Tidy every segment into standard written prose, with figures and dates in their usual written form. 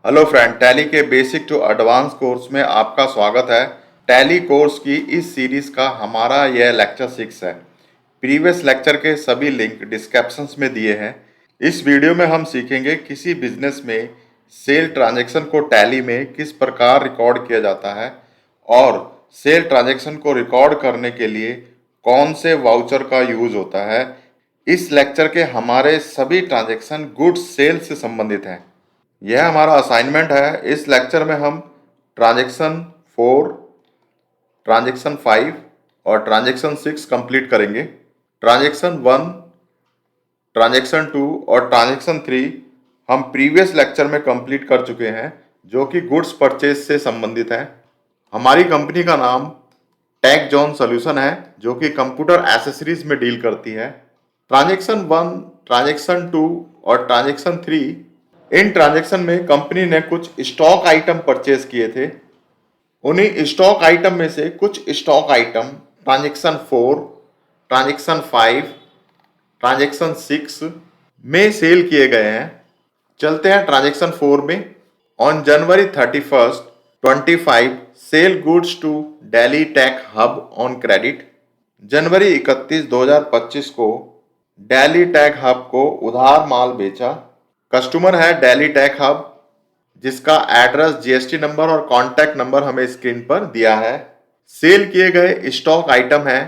Hello friend, tally के basic to advance course में आपका स्वागत है। टैली कोर्स की इस सीरीज का हमारा यह लेक्चर 6 है। प्रीवियस लेक्चर के सभी लिंक डिस्क्रिप्शंस में दिए हैं। इस वीडियो में हम सीखेंगे किसी बिजनेस में सेल ट्रांजैक्शन को टैली में किस प्रकार रिकॉर्ड किया जाता है और सेल ट्रांजैक्शन को रिकॉर्ड करने के लिए कौन से वाउचर का यूज होता है। इस लेक्चर के हमारे सभी ट्रांजैक्शन गुड्स सेल से संबंधित हैं। यह हमारा असाइनमेंट है। इस लेक्चर में हम ट्रांजैक्शन 4, ट्रांजैक्शन 5 और ट्रांजैक्शन 6 कंप्लीट करेंगे। ट्रांजैक्शन 1, ट्रांजैक्शन 2 और ट्रांजैक्शन 3 हम प्रीवियस लेक्चर में कंप्लीट कर चुके हैं, जो कि गुड्स परचेज से संबंधित है। हमारी कंपनी का नाम टेक जॉन सॉल्यूशन है, जो कि कंप्यूटर एसेसरीज में डील करती है। ट्रांजैक्शन 1, ट्रांजैक्शन 2 और ट्रांजैक्शन 3, इन ट्रांजैक्शन में कंपनी ने कुछ स्टॉक आइटम परचेज किए थे। उन्हीं स्टॉक आइटम में से कुछ stock item transaction 4, transaction 5, transaction 6 में सेल किए गए हैं। चलते हैं ट्रांजैक्शन 4 में। On January 31, 25 sell goods to Delhi tech hub on credit. जनवरी 31, 2025 को दिल्ली टेक हब को उधार माल बेचा। कस्टमर है दिल्ली टेक हब, जिसका एड्रेस, जीएसटी नंबर और कॉन्टैक्ट नंबर हमें स्क्रीन पर दिया है। सेल किए गए स्टॉक आइटम है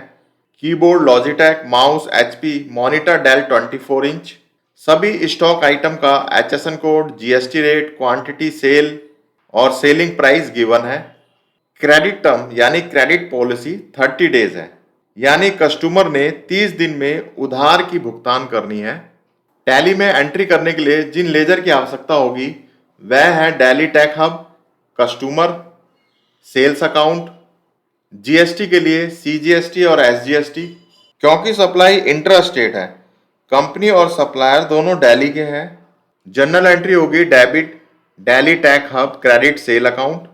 keyboard Logitech, mouse HP, monitor Dell 24 inch. सभी स्टॉक आइटम का HSN code, GST rate, quantity sale और सेलिंग प्राइस गिवन है। क्रेडिट टर्म यानी क्रेडिट पॉलिसी 30 डेज है, यानी कस्टमर ने 30 दिन में उधार की भुगतान करनी है। टैली में एंट्री करने के लिए जिन लेजर की आवश्यकता होगी वह है Delhi tech hub, customer, sales account, GST के लिए सीजीएसटी और एसजीएसटी। क्योंकि सप्लाई इंटर स्टेट है, कंपनी और सप्लायर दोनों दिल्ली के हैं। जनरल एंट्री होगी debit Delhi tech hub credit sale account.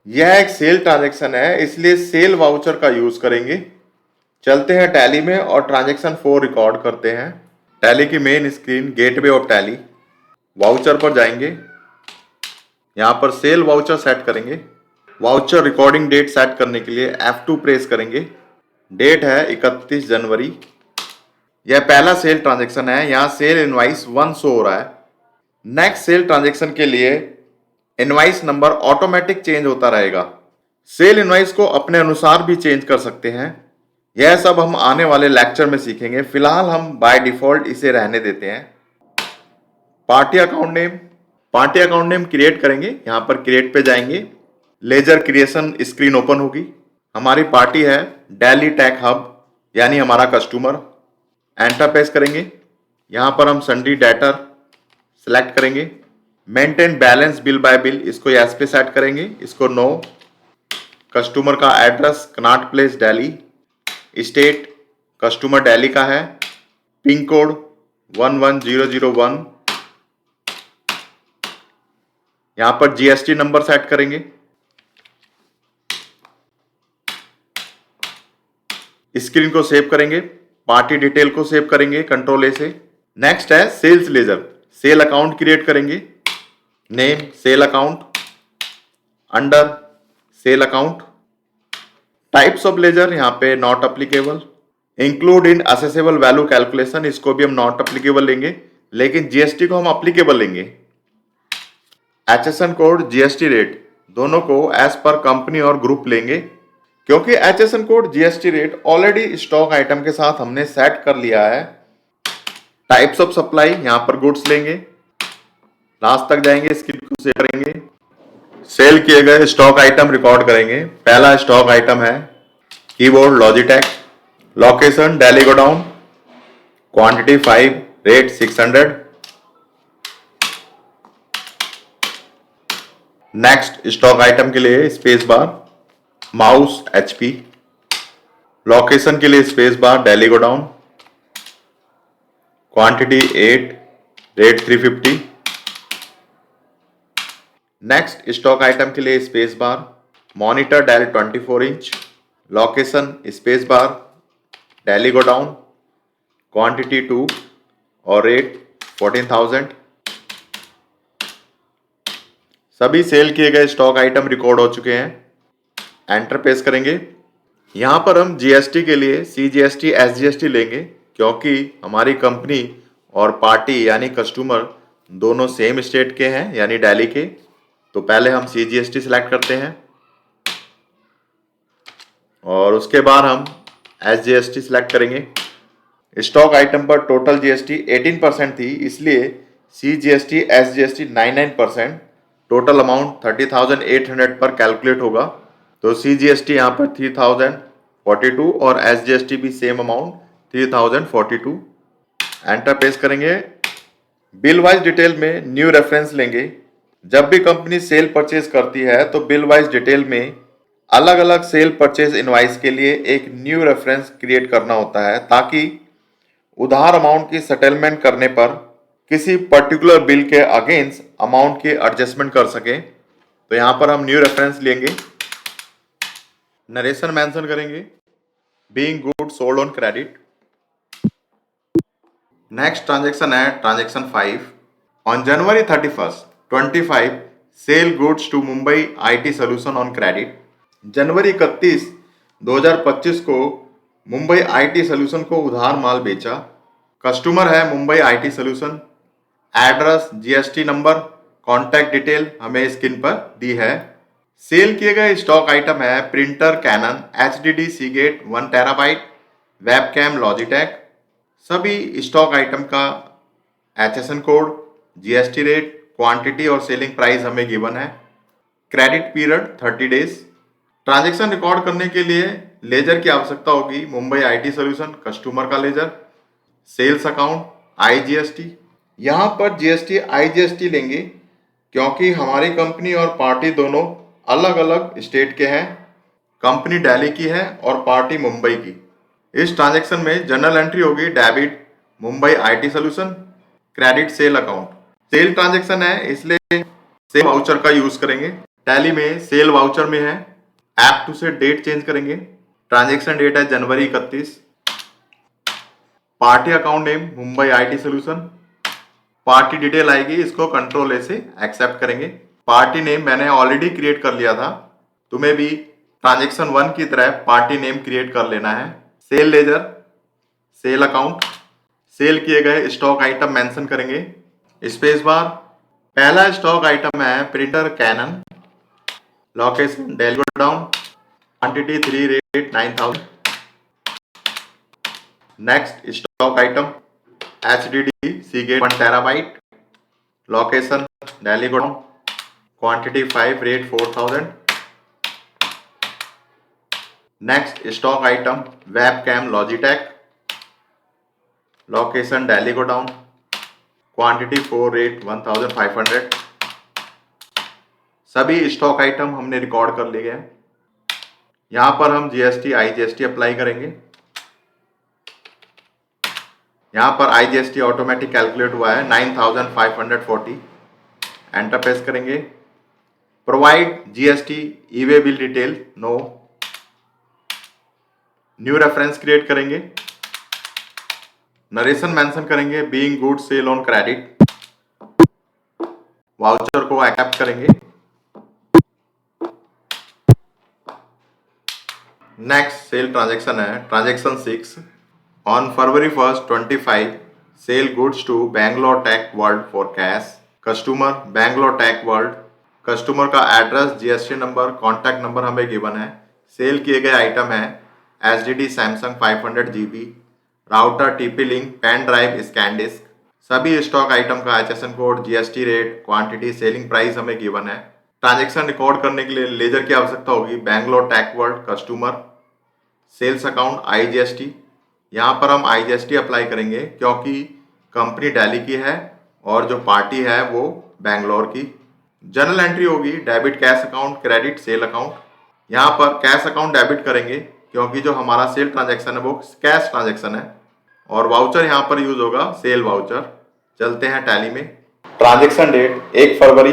यह एक सेल ट्रांजैक्शन है, इसलिए सेल वाउचर का यूज करेंगे। चलते हैं टैली में और ट्रांजैक्शन 4 रिकॉर्ड करते हैं। टैली की main screen, gateway of tally. Voucher पर जाएंगे, यहाँ पर सेल वाउचर सेट करेंगे। वाउचर रिकॉर्डिंग डेट सेट करने के लिए F2 प्रेस करेंगे। डेट है 31 जनवरी। यह पहला सेल ट्रांजैक्शन है, यहाँ सेल इनवाइस 1 शो हो रहा है। नेक्स्ट सेल ट्रांजैक्शन के लिए इनवाइस नंबर ऑटोमेटिक चेंज होता रहेगा। सेल इनवाइस को अपने अनुसार भी चेंज कर सकते हैं। यह सब हम आने वाले लेक्चर में सीखेंगे। फिलहाल हम बाय डिफॉल्ट इसे रहने देते हैं। Party account name, party account name create करेंगे। यहाँ पर क्रिएट पे जाएंगे, लेजर क्रिएशन स्क्रीन ओपन होगी। हमारी पार्टी है दिल्ली टेक हब, यानी हमारा कस्टमर। एंटर प्रेस करेंगे। यहाँ पर हम सन्ड्री डेटर सेलेक्ट करेंगे। Maintain balance bill by bill, इसको यस पे सेट करेंगे, इसको नो। कस्टमर का address Connaught Place Delhi. State customer Delhi का है। Pin code 11001। यहाँ पर जीएसटी नंबर सेट करेंगे। स्क्रीन को सेव करेंगे। पार्टी डिटेल को सेव करेंगे कंट्रोल ए से। नेक्स्ट है sales ledger. Cell account create करेंगे। Name sale account, under sale account. Types of ledger यहाँ पे not applicable. Include in accessible value calculation, इसको भी हम नॉट अप्लीकेबल लेंगे, लेकिन जीएसटी को हम अप्लीकेबल लेंगे। एचएसएन कोड, जीएसटी रेट दोनों को एज पर कंपनी और ग्रुप लेंगे, क्योंकि HSN code, GST rate already stock item के साथ हमने सेट कर लिया है। टाइप्स ऑफ सप्लाई, यहाँ पर गुड्स लेंगे। लास्ट तक जाएंगे, स्क्रीन को सेव करेंगे। सेल किए गए स्टॉक आइटम रिकॉर्ड करेंगे। पहला स्टॉक आइटम है keyboard Logitech, location Delhi godown, quantity 5, rate 600। Next stock item के लिए space bar, mouse HP. Location के लिए space bar Delhi godown, quantity 8, rate 350। Next stock item के लिए space bar, monitor Dell 24 inch. Location space bar Delhi godown, quantity 2 और rate 14,000। सभी cell किए गए स्टॉक आइटम रिकॉर्ड हो चुके हैं। एंटर प्रेस करेंगे। यहाँ पर हम जीएसटी के लिए सीजीएसटी एसजीएसटी लेंगे, क्योंकि हमारी कंपनी और पार्टी यानी कस्टमर दोनों सेम स्टेट के हैं यानी दिल्ली के। तो पहले हम सीजीएसटी सिलेक्ट करते हैं और उसके बाद हम एसजीएसटी सिलेक्ट करेंगे। स्टॉक आइटम पर टोटल जीएसटी 18% थी, इसलिए सीजीएसटी एसजीएसटी 99%, टोटल अमाउंट 30,800 पर कैलकुलेट होगा। तो सीजीएसटी यहाँ पर 3042 और एसजीएसटी भी सेम अमाउंट 3042। एंटर प्रेस करेंगे। बिल वाइज डिटेल में न्यू रेफरेंस लेंगे। जब भी कंपनी सेल परचेज करती है तो बिल वाइज डिटेल में अलग अलग सेल परचेज इनवाइस के लिए एक न्यू रेफरेंस क्रिएट करना होता है, ताकि उधार अमाउंट की सेटलमेंट करने पर किसी पर्टिकुलर बिल के अगेंस्ट अमाउंट की एडजस्टमेंट कर सके। तो यहां पर हम न्यू रेफरेंस लेंगे। नरेशन मेंशन करेंगे, being good sold on credit. Next transaction है transaction 5। On January 31st 25 sell goods to Mumbai IT solution on credit. जनवरी 31, 2025 को मुंबई आईटी सोल्यूशन को उधार माल बेचा। कस्टमर है Mumbai IT solution. Address, GST number, contact detail हमें स्क्रीन पर दी है। सेल किए गए स्टॉक आइटम है printer cannon HDD Seagate 1 terabyte, webcam Logitech. सभी स्टॉक आइटम का HSN code, GST rate, quantity और सेलिंग प्राइस हमें गिवन है। Credit period 30 days. Transaction record करने के लिए लेजर की आवश्यकता होगी। मुंबई आईटी सोल्यूशन कस्टमर का लेजर, सेल्स अकाउंट, आईजीएसटी। यहाँ पर जीएसटी आईजीएसटी लेंगे, क्योंकि हमारी कंपनी और पार्टी दोनों अलग अलग स्टेट के हैं। कंपनी दिल्ली की है और पार्टी मुंबई की। इस ट्रांजैक्शन में जनरल एंट्री होगी debit Mumbai IT solution, credit sale account. Cell transaction है इसलिए सेल वाउचर का यूज करेंगे। टैली में सेल वाउचर में है, ऐप टू से डेट चेंज करेंगे। ट्रांजैक्शन डेट है जनवरी 31। Party account name Mumbai IT solution. Party detail आएगी, इसको कंट्रोल ए से एक्सेप्ट करेंगे। पार्टी नेम मैंने ऑलरेडी क्रिएट कर लिया था, तुम्हें भी ट्रांजैक्शन 1 की तरह पार्टी नेम क्रिएट कर लेना है। Sale ledger, cell account, cell किए गए स्टॉक आइटम मेंशन करेंगे। Space bar. पहला स्टॉक आइटम है printer Canon, location Delhi godown, quantity 3 rate 9000। Next stock item HDD Seagate 1 terabyte, location Delhi godown, quantity 5 rate 4000। Next stock item webcam Logitech, location Delhi godown, quantity 4 rate 1500। सभी stock item हमने record कर लिए हैं। यहां पर हम जीएसटी आईजीएसटी अप्लाई करेंगे। यहां पर आईजीएसटी ऑटोमेटिक कैलकुलेट हुआ है 9540। एंटर प्रेस करेंगे। Provide GST E way bill detail, no. New reference create करेंगे। नरेशन मेंशन करेंगे, being good sell on credit. Voucher को एक्सेप्ट करेंगे। नेक्स्ट सेल ट्रांजैक्शन है transaction 6। On February 1st 25 sell goods to Bangalore tech world for cash. Customer Bangalore tech world. Customer का address, GST number, contact number हमें given है। Cell किए गए item है HDD Samsung 500 GB, router TP link, pen drive, scan disk. सभी stock item का HSN code, GST rate, quantity, selling price हमें given है। ट्रांजैक्शन रिकॉर्ड करने के लिए लेजर की आवश्यकता होगी। Bangalore tech world customer, sales account, IGST. यहाँ पर हम आईजीएसटी अप्लाई करेंगे, क्योंकि कंपनी दिल्ली की है और जो पार्टी है वो बैंगलोर की। जनरल एंट्री होगी debit cash account, credit sale account. यहाँ पर कैश अकाउंट डेबिट करेंगे, क्योंकि जो हमारा सेल ट्रांजैक्शन है वो कैश ट्रांजैक्शन है। और वाउचर यहाँ पर यूज होगा सेल वाउचर। चलते हैं टैली में। ट्रांजैक्शन डेट 1 फरवरी।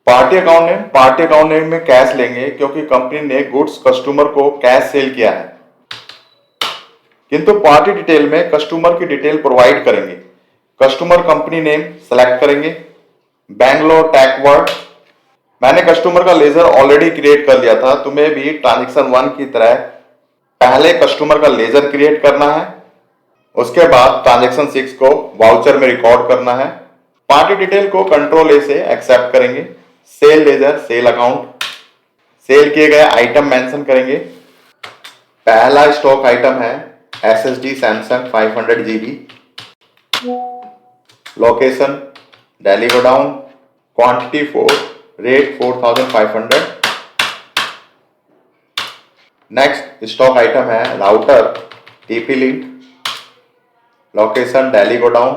पार्टी अकाउंट नेम में कैश लेंगे, क्योंकि कंपनी ने गुड्स कस्टमर को कैश सेल किया है। किंतु पार्टी डिटेल में कस्टमर की डिटेल प्रोवाइड करेंगे। कस्टमर कंपनी नेम सेलेक्ट करेंगे, बैंगलोर टेक वर्ल्ड। मैंने कस्टमर का लेजर ऑलरेडी क्रिएट कर लिया था, तुम्हें भी ट्रांजेक्शन 1 की तरह पहले कस्टमर का लेजर क्रिएट करना है, उसके बाद ट्रांजेक्शन 6 को वाउचर में रिकॉर्ड करना है। पार्टी डिटेल को कंट्रोल ए से एक्सेप्ट करेंगे। Sell ledger, cell account, cell किए गए आइटम मेंशन करेंगे। पहला स्टॉक आइटम है SSD Samsung 500 GB, location Delhi godown, quantity 4, rate 4500। Next stock item है router TP link, location Delhi godown,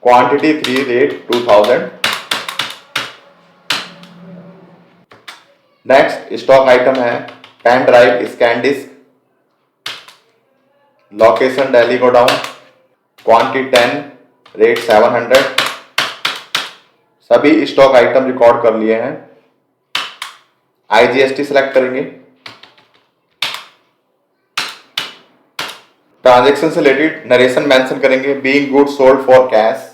quantity 3, rate 2000। Next stock item है pen drive scan disk, location Delhi godown, quantity 10, rate 700। सभी stock item record कर लिए हैं। IGST select करेंगे। Transaction से related narration mention करेंगे, being goods sold for cash.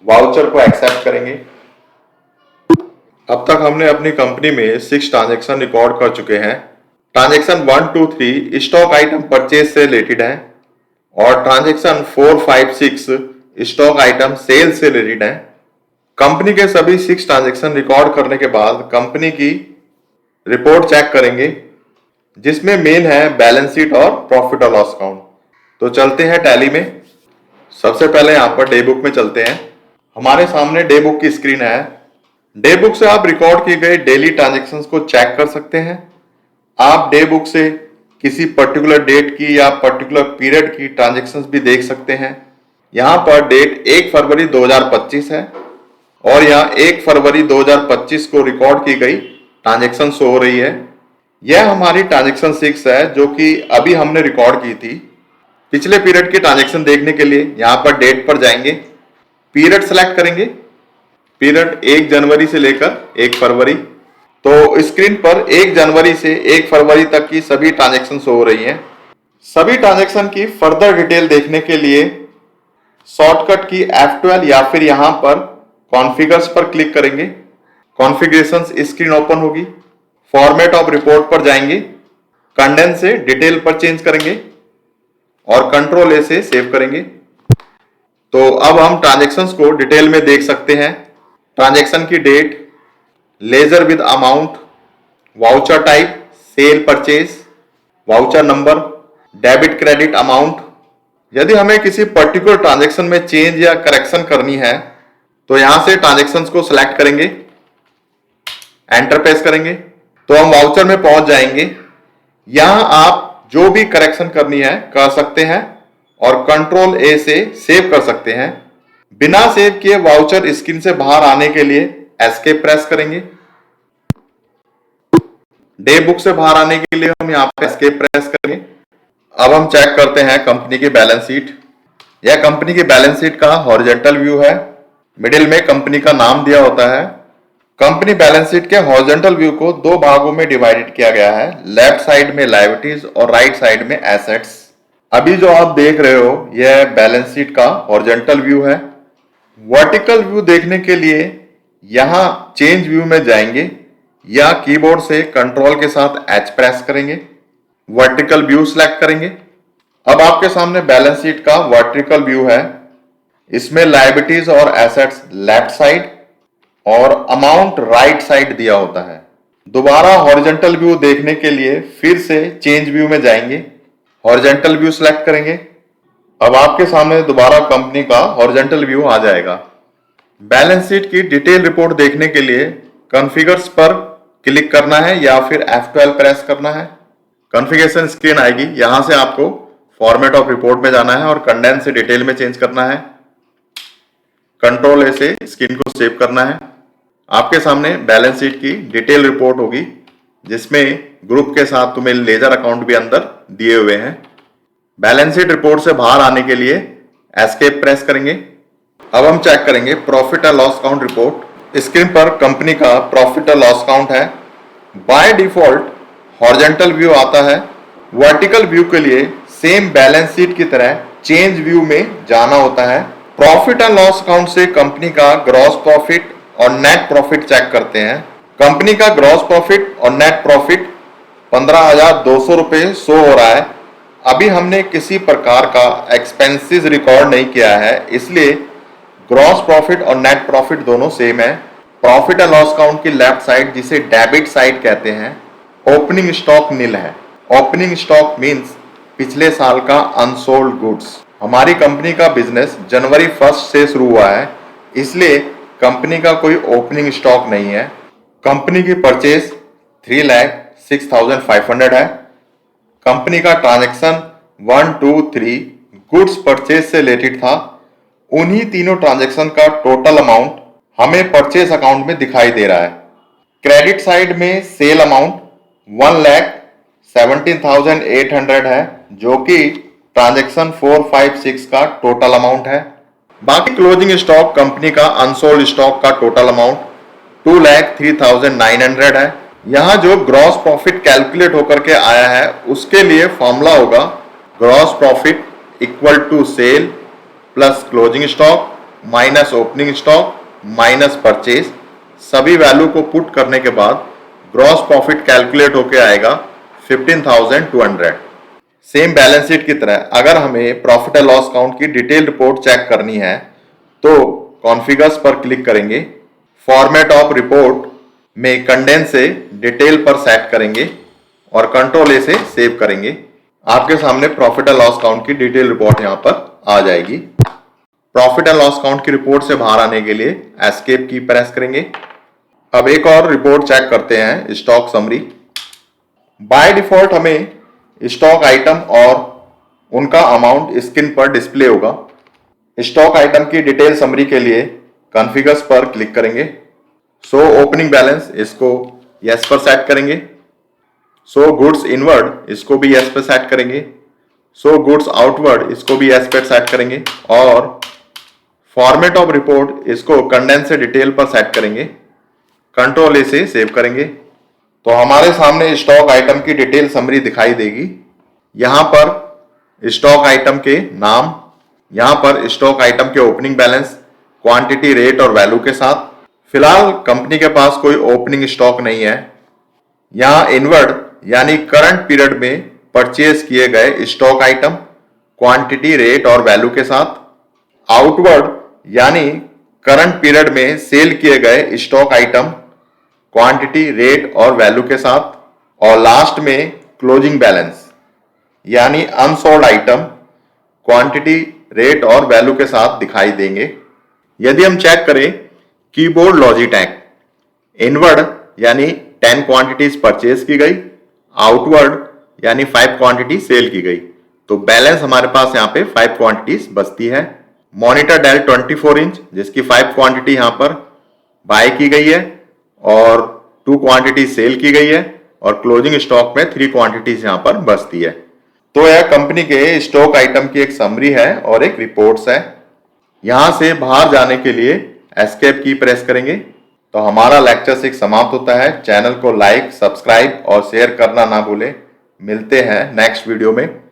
Voucher को accept करेंगे। अब तक हमने अपनी कंपनी में 6 ट्रांजैक्शन रिकॉर्ड कर चुके हैं। ट्रांजैक्शन 1, 2, 3 स्टॉक आइटम परचेज से रिलेटेड है और ट्रांजैक्शन 4, 5, 6 स्टॉक आइटम सेल से रिलेटेड है। कंपनी के सभी 6 ट्रांजैक्शन रिकॉर्ड करने के बाद कंपनी की रिपोर्ट चेक करेंगे, जिसमें मेन है बैलेंस शीट और प्रॉफिट और लॉस अकाउंट। तो चलते हैं टैली में। सबसे पहले यहाँ पर डे बुक में चलते हैं। हमारे सामने डे बुक की स्क्रीन है। डे बुक से आप रिकॉर्ड किए गए डेली ट्रांजैक्शंस को चेक कर सकते हैं। आप डे बुक से किसी पर्टिकुलर डेट की या पर्टिकुलर पीरियड की ट्रांजैक्शंस भी देख सकते हैं। यहाँ पर डेट 1 फरवरी 2025 है और यहाँ 1 फरवरी 2025 को रिकॉर्ड की गई ट्रांजैक्शन शो हो रही है। यह हमारी ट्रांजैक्शन 6 है जो कि अभी हमने रिकॉर्ड की थी। पिछले पीरियड की ट्रांजैक्शन देखने के लिए यहाँ पर डेट पर जाएंगे, पीरियड सेलेक्ट करेंगे। पीरियड 1 जनवरी से लेकर 1 फरवरी। तो स्क्रीन पर 1 जनवरी से 1 फरवरी तक की सभी ट्रांजैक्शन शो हो रही हैं। सभी ट्रांजैक्शन की फर्दर डिटेल देखने के लिए शॉर्टकट की F12 या फिर यहाँ पर कॉन्फ़िगर्स पर क्लिक करेंगे। कॉन्फ़िगरेशंस स्क्रीन ओपन होगी। फॉर्मेट ऑफ रिपोर्ट पर जाएंगे, कंडेंस से डिटेल पर चेंज करेंगे और कंट्रोल ए से सेव करेंगे। तो अब हम ट्रांजैक्शंस को डिटेल में देख सकते हैं। ट्रांजैक्शन की date, ledger with amount, voucher type, sale purchase, voucher number, debit credit amount. यदि हमें किसी पर्टिकुलर ट्रांजैक्शन में चेंज या करेक्शन करनी है तो यहां से ट्रांजैक्शंस को सिलेक्ट करेंगे, एंटर प्रेस करेंगे तो हम वाउचर में पहुंच जाएंगे। यहां आप जो भी करेक्शन करनी है कर सकते हैं और कंट्रोल ए से सेव कर सकते हैं। बिना सेव किए वाउचर स्क्रीन से बाहर आने के लिए एस्केप प्रेस करेंगे। डे बुक से बाहर आने के लिए हम यहाँ पे एस्केप प्रेस करेंगे। अब हम चेक करते हैं कंपनी की बैलेंस शीट। यह कंपनी की बैलेंस शीट का हॉरिजॉन्टल व्यू है। मिडिल में कंपनी का नाम दिया होता है। कंपनी बैलेंस शीट के हॉरिजॉन्टल व्यू को 2 भागों में डिवाइडेड किया गया है, लेफ्ट साइड में लायबिलिटीज और राइट साइड में एसेट्स। अभी जो आप देख रहे हो यह बैलेंस शीट का हॉरिजॉन्टल व्यू है। वर्टिकल व्यू देखने के लिए यहां चेंज व्यू में जाएंगे या कीबोर्ड से कंट्रोल के साथ H प्रेस करेंगे, वर्टिकल व्यू सिलेक्ट करेंगे। अब आपके सामने बैलेंस शीट का वर्टिकल व्यू है। इसमें लायबिलिटीज और एसेट्स लेफ्ट साइड और अमाउंट राइट साइड दिया होता है। दोबारा हॉरिजॉन्टल व्यू देखने के लिए फिर से चेंज व्यू में जाएंगे, हॉरिजॉन्टल व्यू सिलेक्ट करेंगे। अब आपके सामने दोबारा कंपनी का हॉरिजॉन्टल व्यू आ जाएगा। बैलेंस शीट की डिटेल रिपोर्ट देखने के लिए कॉन्फ़िगर्स पर क्लिक करना है या फिर F12 प्रेस करना है। कॉन्फ़िगरेशन स्क्रीन आएगी। यहां से आपको फॉर्मेट ऑफ रिपोर्ट में जाना है और कंडेंस से डिटेल में चेंज करना है। कंट्रोल ए से स्क्रीन को सेव करना है। आपके सामने बैलेंस शीट की डिटेल रिपोर्ट होगी जिसमें ग्रुप के साथ तुम्हें लेजर अकाउंट भी अंदर दिए हुए हैं। बैलेंस शीट रिपोर्ट से बाहर आने के लिए एस्केप प्रेस करेंगे। अब हम चेक करेंगे प्रॉफिट और लॉस अकाउंट रिपोर्ट। स्क्रीन पर कंपनी का प्रॉफिट और लॉस अकाउंट है। बाय डिफॉल्ट हॉरिजॉन्टल व्यू आता है। वर्टिकल व्यू के लिए सेम बैलेंस शीट की तरह चेंज व्यू में जाना होता है। प्रॉफिट एंड लॉस अकाउंट से कंपनी का ग्रॉस प्रॉफिट, और नेट प्रॉफिट चेक करते हैं। कंपनी का ग्रॉस प्रॉफिट और नेट प्रॉफिट 15,200 रुपये शो हो रहा है। अभी हमने किसी प्रकार का एक्सपेंसेस रिकॉर्ड नहीं किया है, इसलिए ग्रॉस प्रॉफिट और नेट प्रॉफिट दोनों सेम है। प्रॉफिट एंड लॉस अकाउंट की लेफ्ट साइड, जिसे डेबिट साइड कहते हैं, ओपनिंग स्टॉक नील है। ओपनिंग स्टॉक मींस पिछले साल का अनसोल्ड गुड्स। हमारी कंपनी का बिजनेस जनवरी 1 से शुरू हुआ है, इसलिए कंपनी का कोई ओपनिंग स्टॉक नहीं है। कंपनी की परचेज 3,06,500 है। कंपनी का ट्रांजैक्शन 1, 2, 3 गुड्स परचेज से रिलेटेड था। उन्हीं तीनों ट्रांजैक्शन का टोटल अमाउंट हमें परचेज अकाउंट में दिखाई दे रहा है। क्रेडिट साइड में सेल अमाउंट 1,17,800 है, जो कि ट्रांजैक्शन 4, 5, 6 का टोटल अमाउंट है। बाकी क्लोजिंग स्टॉक कंपनी का अनसोल्ड स्टॉक का टोटल अमाउंट 2,03,900 है। यहाँ जो ग्रॉस प्रॉफिट कैलकुलेट होकर के आया है, उसके लिए फॉर्मूला होगा gross profit equal to sale plus closing stock minus opening stock minus purchase. सभी वैल्यू को पुट करने के बाद ग्रॉस प्रॉफिट कैलकुलेट होके आएगा 15,200। सेम बैलेंस शीट की तरह अगर हमें प्रॉफिट एंड लॉस अकाउंट की डिटेल रिपोर्ट चेक करनी है तो कॉन्फ़िगर्स पर क्लिक करेंगे। फॉर्मेट ऑफ रिपोर्ट में कंडेंस से डिटेल पर सेट करेंगे और कंट्रोल ए से सेव करेंगे। आपके सामने प्रॉफिट एंड लॉस अकाउंट की डिटेल रिपोर्ट यहाँ पर आ जाएगी। प्रॉफिट एंड लॉस अकाउंट की रिपोर्ट से बाहर आने के लिए एस्केप की प्रेस करेंगे। अब एक और रिपोर्ट चेक करते हैं, स्टॉक समरी। बाय डिफॉल्ट हमें स्टॉक आइटम और उनका अमाउंट स्क्रीन पर डिस्प्ले होगा। स्टॉक आइटम की डिटेल समरी के लिए कॉन्फ़िगर्स पर क्लिक करेंगे। शो ओपनिंग बैलेंस, इसको यस पर सेट करेंगे। शो गुड्स इनवर्ड, इसको भी यस पर सेट करेंगे। शो गुड्स आउटवर्ड, इसको भी यस पर सेट करेंगे। और फॉर्मेट ऑफ रिपोर्ट, इसको कंडेंस से डिटेल पर सेट करेंगे। कंट्रोल ए से सेव करेंगे तो हमारे सामने स्टॉक आइटम की डिटेल समरी दिखाई देगी। यहाँ पर स्टॉक आइटम के नाम, यहाँ पर स्टॉक आइटम के ओपनिंग बैलेंस, क्वांटिटी, रेट और वैल्यू के साथ। फिलहाल कंपनी के पास कोई ओपनिंग स्टॉक नहीं है। यहाँ इनवर्ड यानी करंट पीरियड में परचेज किए गए स्टॉक आइटम, क्वांटिटी, रेट और वैल्यू के साथ। आउटवर्ड यानी करंट पीरियड में सेल किए गए स्टॉक आइटम, क्वांटिटी, रेट और वैल्यू के साथ। और लास्ट में क्लोजिंग बैलेंस यानी अनसोल्ड आइटम, क्वांटिटी, रेट और वैल्यू के साथ दिखाई देंगे। यदि हम चेक करें कीबोर्ड लॉजिटेक, इनवर्ड यानी 10 क्वांटिटीज परचेज की गई, आउटवर्ड यानी 5 क्वांटिटी सेल की गई, तो बैलेंस हमारे पास यहाँ पे 5 क्वांटिटीज बचती है। मॉनिटर डेल 24 इंच, जिसकी 5 क्वांटिटी यहाँ पर बाय की गई है और 2 क्वांटिटी सेल की गई है, और क्लोजिंग स्टॉक में 3 क्वांटिटीज यहाँ पर बचती है। तो यह कंपनी के स्टॉक आइटम की एक समरी है और एक रिपोर्ट्स है। यहां से बाहर जाने के लिए एस्केप की प्रेस करेंगे तो हमारा लेक्चर 6 समाप्त होता है। चैनल को लाइक, सब्सक्राइब और शेयर करना ना भूलें। मिलते हैं नेक्स्ट वीडियो में।